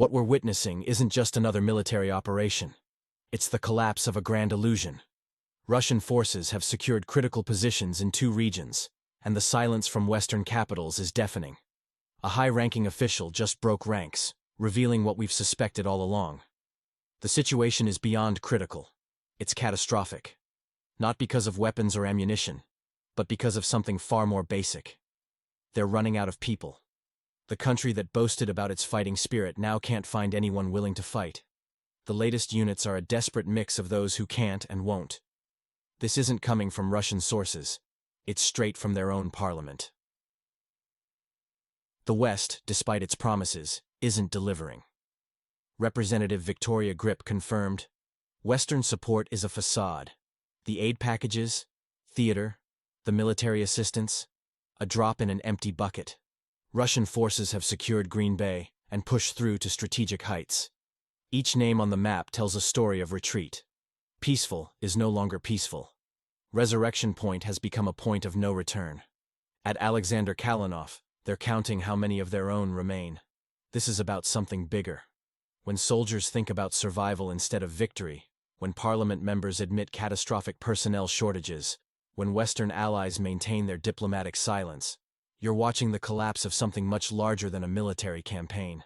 What we're witnessing isn't just another military operation. It's the collapse of a grand illusion. Russian forces have secured critical positions in 2 regions, and the silence from Western capitals is deafening. A high-ranking official just broke ranks, revealing what we've suspected all along. The situation is beyond critical. It's catastrophic. Not because of weapons or ammunition, but because of something far more basic. They're running out of people. The country that boasted about its fighting spirit now can't find anyone willing to fight. The latest units are a desperate mix of those who can't and won't. This isn't coming from Russian sources. It's straight from their own parliament. The West, despite its promises, isn't delivering. Representative Victoria Gripp confirmed, Western support is a facade. The aid packages, theater, the military assistance, a drop in an empty bucket. Russian forces have secured Green Bay and pushed through to strategic heights. Each name on the map tells a story of retreat. Peaceful is no longer peaceful. Resurrection Point has become a point of no return. At Alexander Kalinov, they're counting how many of their own remain. This is about something bigger. When soldiers think about survival instead of victory, when parliament members admit catastrophic personnel shortages, when Western allies maintain their diplomatic silence, you're watching the collapse of something much larger than a military campaign.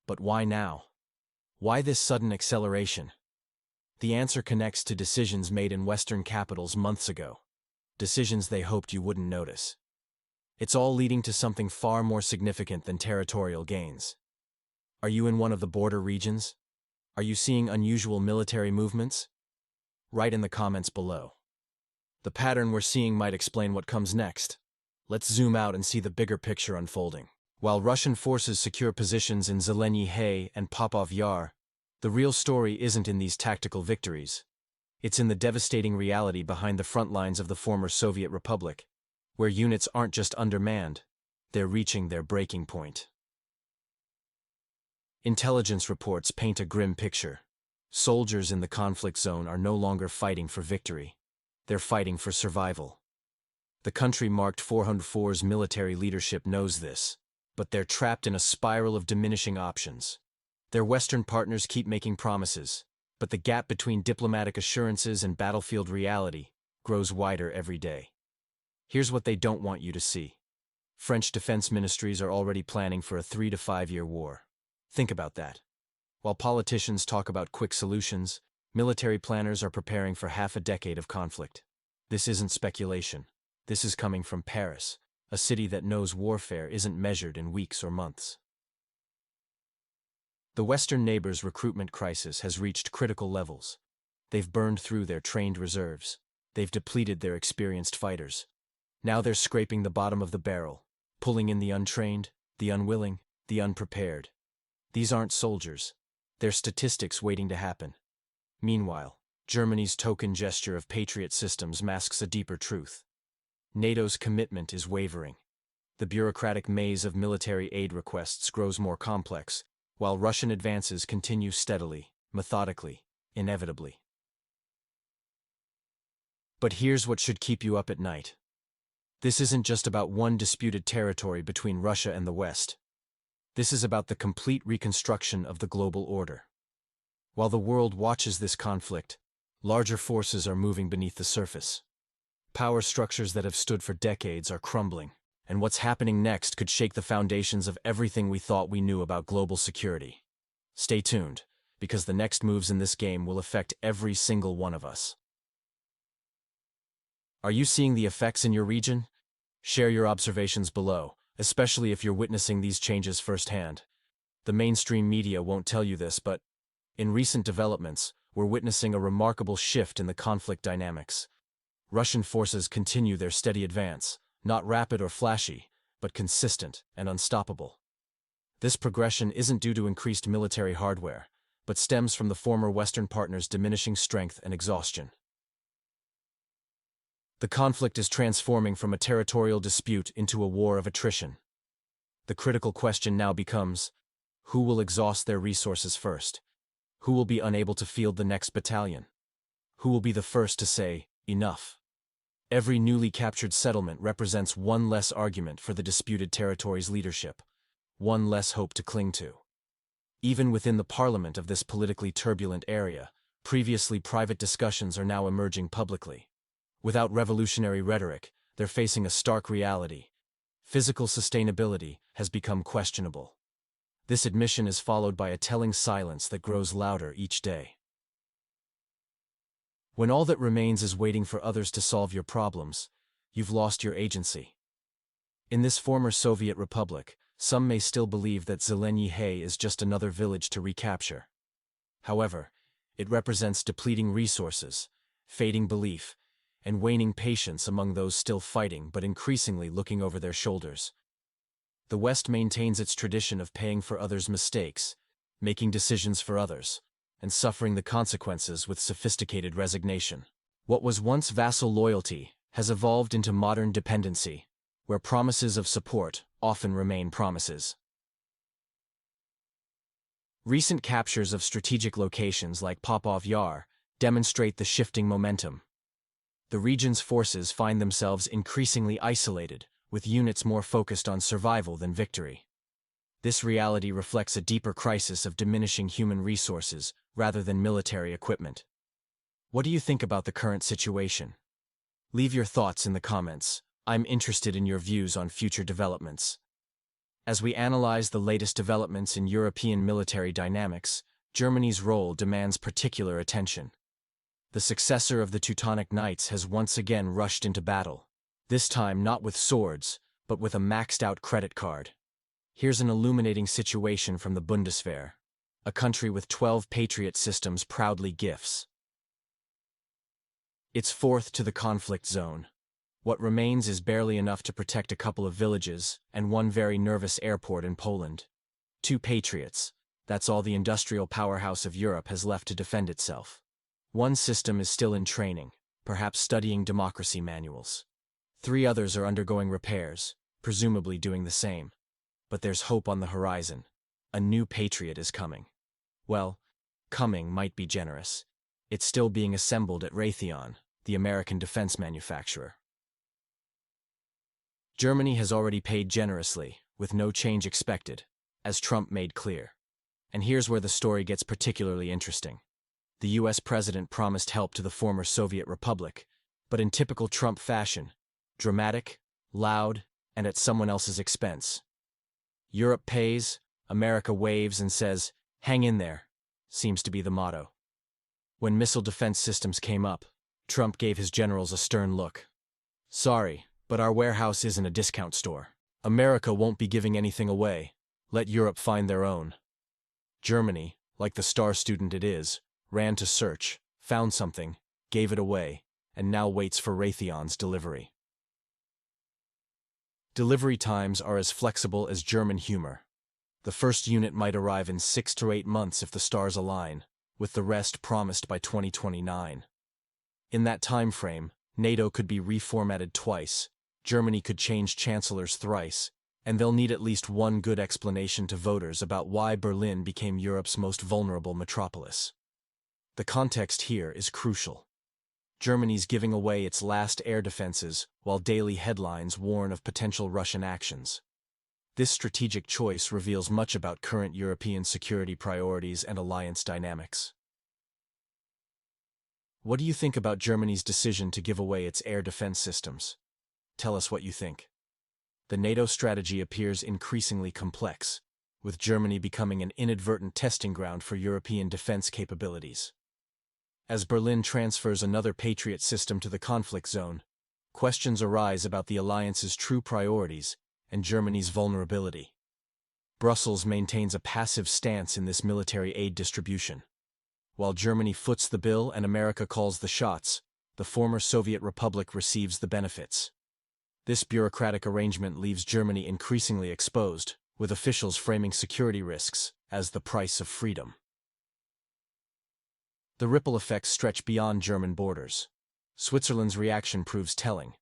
But why now? Why this sudden acceleration? The answer connects to decisions made in Western capitals months ago. Decisions they hoped you wouldn't notice. It's all leading to something far more significant than territorial gains. Are you in one of the border regions? Are you seeing unusual military movements? Write in the comments below. The pattern we're seeing might explain what comes next. Let's zoom out and see the bigger picture unfolding. While Russian forces secure positions in Zelenyy Hay and Popov Yar, the real story isn't in these tactical victories. It's in the devastating reality behind the front lines of the former Soviet Republic, where units aren't just undermanned, they're reaching their breaking point. Intelligence reports paint a grim picture. Soldiers in the conflict zone are no longer fighting for victory. They're fighting for survival. The country marked 404's military leadership knows this, but they're trapped in a spiral of diminishing options. Their Western partners keep making promises, but the gap between diplomatic assurances and battlefield reality grows wider every day. Here's what they don't want you to see. French defense ministries are already planning for a 3 to 5 year war. Think about that. While politicians talk about quick solutions, military planners are preparing for half a decade of conflict. This isn't speculation. This is coming from Paris, a city that knows warfare isn't measured in weeks or months. The Western neighbors' recruitment crisis has reached critical levels. They've burned through their trained reserves. They've depleted their experienced fighters. Now they're scraping the bottom of the barrel, pulling in the untrained, the unwilling, the unprepared. These aren't soldiers. They're statistics waiting to happen. Meanwhile, Germany's token gesture of Patriot systems masks a deeper truth. NATO's commitment is wavering. The bureaucratic maze of military aid requests grows more complex, while Russian advances continue steadily, methodically, inevitably. But here's what should keep you up at night. This isn't just about one disputed territory between Russia and the West. This is about the complete reconstruction of the global order. While the world watches this conflict, larger forces are moving beneath the surface. Power structures that have stood for decades are crumbling, and what's happening next could shake the foundations of everything we thought we knew about global security. Stay tuned, because the next moves in this game will affect every single one of us. Are you seeing the effects in your region? Share your observations below, especially if you're witnessing these changes firsthand. The mainstream media won't tell you this, but in recent developments, we're witnessing a remarkable shift in the conflict dynamics. Russian forces continue their steady advance, not rapid or flashy, but consistent and unstoppable. This progression isn't due to increased military hardware, but stems from the former Western partners' diminishing strength and exhaustion. The conflict is transforming from a territorial dispute into a war of attrition. The critical question now becomes, who will exhaust their resources first? Who will be unable to field the next battalion? Who will be the first to say, enough? Every newly captured settlement represents one less argument for the disputed territory's leadership. one less hope to cling to. Even within the parliament of this politically turbulent area, previously private discussions are now emerging publicly. Without revolutionary rhetoric, they're facing a stark reality. Physical sustainability has become questionable. This admission is followed by a telling silence that grows louder each day. When all that remains is waiting for others to solve your problems, you've lost your agency. In this former Soviet republic, some may still believe that Zelenyy Hay is just another village to recapture. However, it represents depleting resources, fading belief, and waning patience among those still fighting but increasingly looking over their shoulders. The West maintains its tradition of paying for others' mistakes, making decisions for others, and suffering the consequences with sophisticated resignation. What was once vassal loyalty has evolved into modern dependency, where promises of support often remain promises. Recent captures of strategic locations like Popov Yar demonstrate the shifting momentum. The region's forces find themselves increasingly isolated, with units more focused on survival than victory. This reality reflects a deeper crisis of diminishing human resources rather than military equipment. What do you think about the current situation? Leave your thoughts in the comments. I'm interested in your views on future developments. As we analyze the latest developments in European military dynamics, Germany's role demands particular attention. The successor of the Teutonic Knights has once again rushed into battle, this time not with swords, but with a maxed-out credit card. Here's an illuminating situation from the Bundeswehr, a country with 12 Patriot systems proudly gifts. It's fourth to the conflict zone. What remains is barely enough to protect a couple of villages and one very nervous airport in Poland. 2 Patriots, that's all the industrial powerhouse of Europe has left to defend itself. One system is still in training, perhaps studying democracy manuals. 3 others are undergoing repairs, presumably doing the same. But there's hope on the horizon. A new Patriot is coming. Well, coming might be generous. It's still being assembled at Raytheon, the American defense manufacturer. Germany has already paid generously, with no change expected, as Trump made clear. And here's where the story gets particularly interesting. The US president promised help to the former Soviet republic, but in typical Trump fashion, dramatic, loud, and at someone else's expense. Europe pays, America waves and says, "Hang in there," seems to be the motto. When missile defense systems came up, Trump gave his generals a stern look. "Sorry, but our warehouse isn't a discount store. America won't be giving anything away. Let Europe find their own." Germany, like the star student it is, ran to search, found something, gave it away, and now waits for Raytheon's delivery. Delivery times are as flexible as German humor. The first unit might arrive in 6 to 8 months if the stars align, with the rest promised by 2029. In that time frame, NATO could be reformatted twice, Germany could change chancellors thrice, and they'll need at least one good explanation to voters about why Berlin became Europe's most vulnerable metropolis. The context here is crucial. Germany's giving away its last air defenses while daily headlines warn of potential Russian actions. This strategic choice reveals much about current European security priorities and alliance dynamics. What do you think about Germany's decision to give away its air defense systems? Tell us what you think. The NATO strategy appears increasingly complex, with Germany becoming an inadvertent testing ground for European defense capabilities. As Berlin transfers another Patriot system to the conflict zone, questions arise about the alliance's true priorities and Germany's vulnerability. Brussels maintains a passive stance in this military aid distribution. While Germany foots the bill and America calls the shots, the former Soviet republic receives the benefits. This bureaucratic arrangement leaves Germany increasingly exposed, with officials framing security risks as the price of freedom. The ripple effects stretch beyond German borders. Switzerland's reaction proves telling.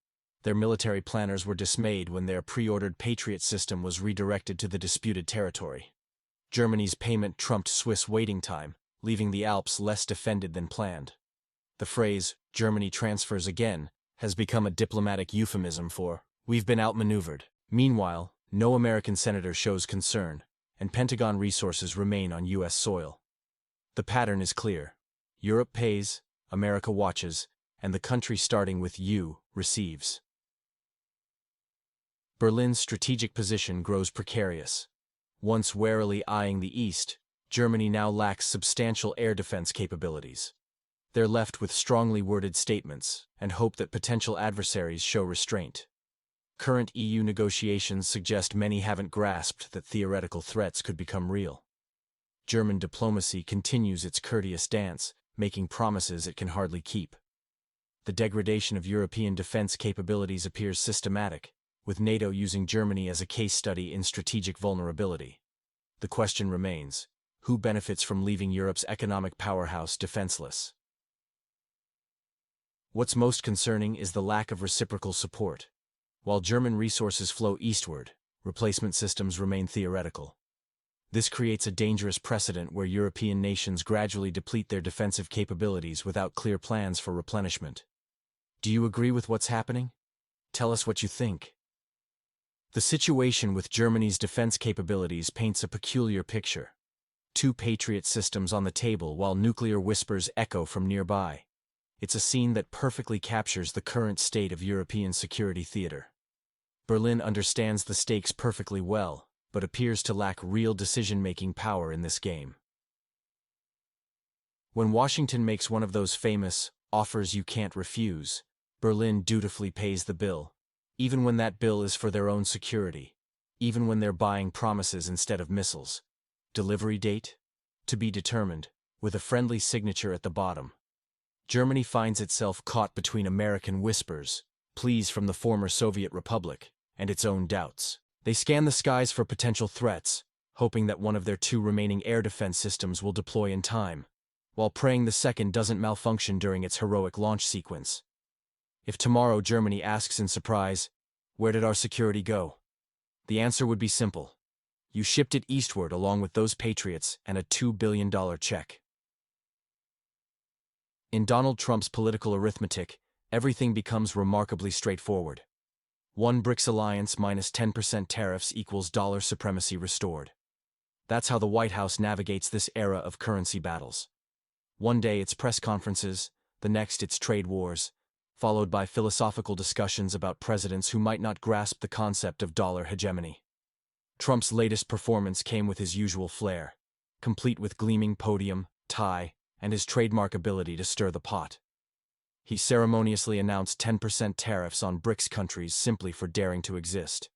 Their military planners were dismayed when their pre-ordered Patriot system was redirected to the disputed territory. Germany's payment trumped Swiss waiting time, leaving the Alps less defended than planned. The phrase, "Germany transfers again," has become a diplomatic euphemism for, "we've been outmaneuvered." Meanwhile, No American senator shows concern, and Pentagon resources remain on U.S. soil. The pattern is clear. Europe pays, America watches, and the country starting with U receives. Berlin's strategic position grows precarious. Once warily eyeing the east, Germany now lacks substantial air defense capabilities. They're left with strongly worded statements and hope that potential adversaries show restraint. Current EU negotiations suggest many haven't grasped that theoretical threats could become real. German diplomacy continues its courteous dance, making promises it can hardly keep. The degradation of European defense capabilities appears systematic, with NATO using Germany as a case study in strategic vulnerability. The question remains, who benefits from leaving Europe's economic powerhouse defenseless? What's most concerning is the lack of reciprocal support. While German resources flow eastward, replacement systems remain theoretical. This creates a dangerous precedent where European nations gradually deplete their defensive capabilities without clear plans for replenishment. Do you agree with what's happening? Tell us what you think. The situation with Germany's defense capabilities paints a peculiar picture. Two Patriot systems on the table while nuclear whispers echo from nearby. It's a scene that perfectly captures the current state of European security theater. Berlin understands the stakes perfectly well, but appears to lack real decision-making power in this game. When Washington makes one of those famous offers you can't refuse, Berlin dutifully pays the bill, even when that bill is for their own security, even when they're buying promises instead of missiles. Delivery date? To be determined, with a friendly signature at the bottom. Germany finds itself caught between American whispers, pleas from the former Soviet Republic, and its own doubts. They scan the skies for potential threats, hoping that one of their two remaining air defense systems will deploy in time, while praying the second doesn't malfunction during its heroic launch sequence. If tomorrow Germany asks in surprise, "Where did our security go?" the answer would be simple. You shipped it eastward along with those Patriots and a $2 billion check. In Donald Trump's political arithmetic, everything becomes remarkably straightforward. One BRICS alliance minus 10% tariffs equals dollar supremacy restored. That's how the White House navigates this era of currency battles. One day it's press conferences, the next it's trade wars, followed by philosophical discussions about presidents who might not grasp the concept of dollar hegemony. Trump's latest performance came with his usual flair, complete with gleaming podium, tie, and his trademark ability to stir the pot. He ceremoniously announced 10% tariffs on BRICS countries simply for daring to exist.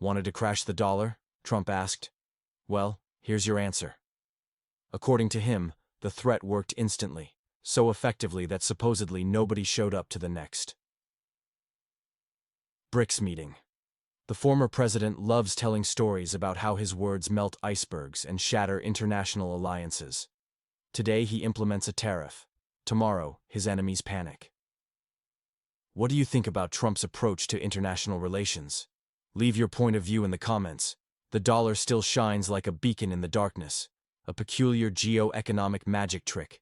Wanted to crash the dollar? Trump asked. Well, here's your answer. According to him, the threat worked instantly, so effectively that supposedly nobody showed up to the next BRICS meeting. The former president loves telling stories about how his words melt icebergs and shatter international alliances. Today he implements a tariff. Tomorrow, his enemies panic. What do you think about Trump's approach to international relations? Leave your point of view in the comments. The dollar still shines like a beacon in the darkness, a peculiar geo-economic magic trick.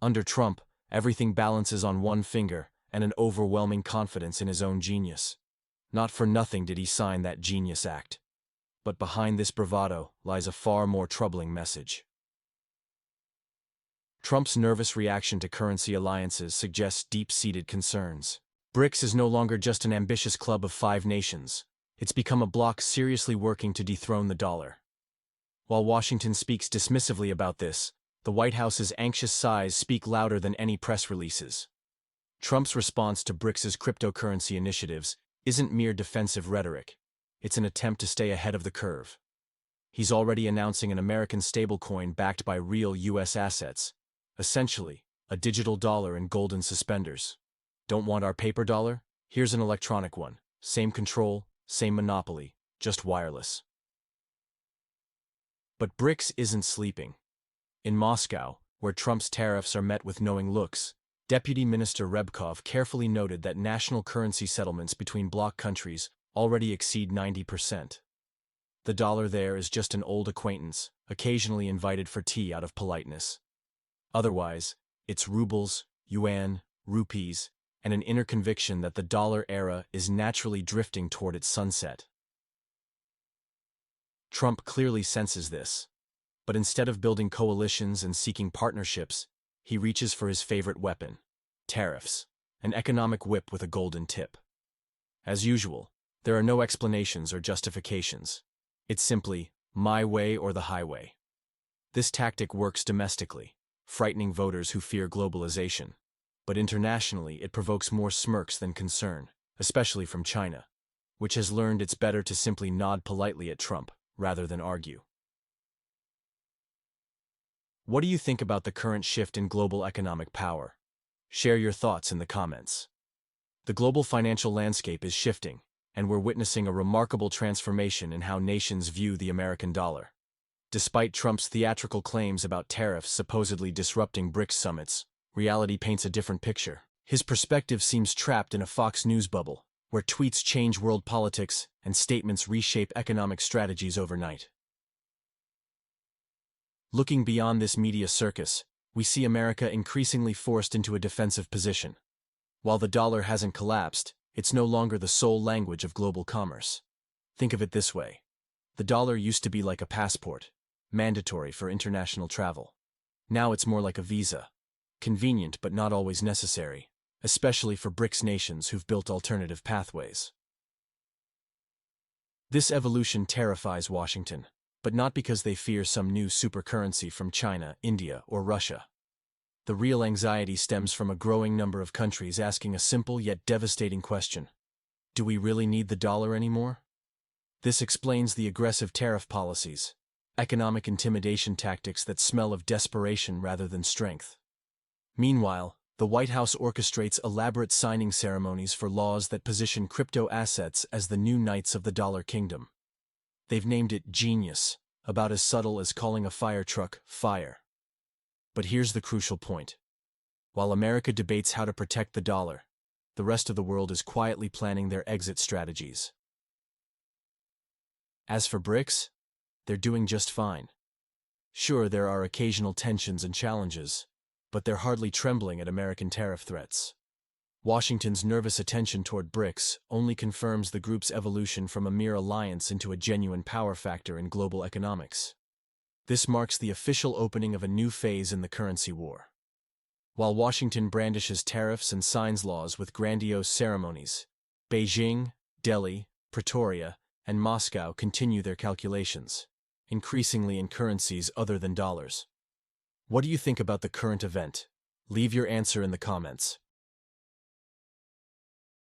Under Trump, everything balances on one finger and an overwhelming confidence in his own genius. Not for nothing did he sign that Genius Act. But behind this bravado lies a far more troubling message. Trump's nervous reaction to currency alliances suggests deep-seated concerns. BRICS is no longer just an ambitious club of 5 nations. It's become a bloc seriously working to dethrone the dollar. While Washington speaks dismissively about this, the White House's anxious sighs speak louder than any press releases. Trump's response to BRICS's cryptocurrency initiatives isn't mere defensive rhetoric. It's an attempt to stay ahead of the curve. He's already announcing an American stablecoin backed by real U.S. assets. Essentially, a digital dollar in golden suspenders. Don't want our paper dollar? Here's an electronic one. Same control, same monopoly, just wireless. But BRICS isn't sleeping. In Moscow, where Trump's tariffs are met with knowing looks, Deputy Minister Rebkov carefully noted that national currency settlements between bloc countries already exceed 90%. The dollar there is just an old acquaintance, occasionally invited for tea out of politeness. Otherwise, it's rubles, yuan, rupees, and an inner conviction that the dollar era is naturally drifting toward its sunset. Trump clearly senses this. But instead of building coalitions and seeking partnerships, he reaches for his favorite weapon: tariffs, an economic whip with a golden tip. As usual, there are no explanations or justifications. It's simply, my way or the highway. This tactic works domestically, frightening voters who fear globalization. But internationally, it provokes more smirks than concern, especially from China, which has learned it's better to simply nod politely at Trump rather than argue. What do you think about the current shift in global economic power? Share your thoughts in the comments. The global financial landscape is shifting, and we're witnessing a remarkable transformation in how nations view the American dollar. Despite Trump's theatrical claims about tariffs supposedly disrupting BRICS summits, reality paints a different picture. His perspective seems trapped in a Fox News bubble, where tweets change world politics and statements reshape economic strategies overnight. Looking beyond this media circus, we see America increasingly forced into a defensive position. While the dollar hasn't collapsed, it's no longer the sole language of global commerce. Think of it this way. The dollar used to be like a passport, mandatory for international travel. Now it's more like a visa, convenient but not always necessary, especially for BRICS nations who've built alternative pathways. This evolution terrifies Washington, but not because they fear some new supercurrency from China, India, or Russia. The real anxiety stems from a growing number of countries asking a simple yet devastating question: do we really need the dollar anymore? This explains the aggressive tariff policies, economic intimidation tactics that smell of desperation rather than strength. Meanwhile, the White House orchestrates elaborate signing ceremonies for laws that position crypto assets as the new knights of the dollar kingdom. They've named it genius, about as subtle as calling a fire truck fire. But here's the crucial point. While America debates how to protect the dollar, the rest of the world is quietly planning their exit strategies. As for BRICS, they're doing just fine. Sure, there are occasional tensions and challenges, but they're hardly trembling at American tariff threats. Washington's nervous attention toward BRICS only confirms the group's evolution from a mere alliance into a genuine power factor in global economics. This marks the official opening of a new phase in the currency war. While Washington brandishes tariffs and signs laws with grandiose ceremonies, Beijing, Delhi, Pretoria, and Moscow continue their calculations, increasingly in currencies other than dollars. What do you think about the current event? Leave your answer in the comments.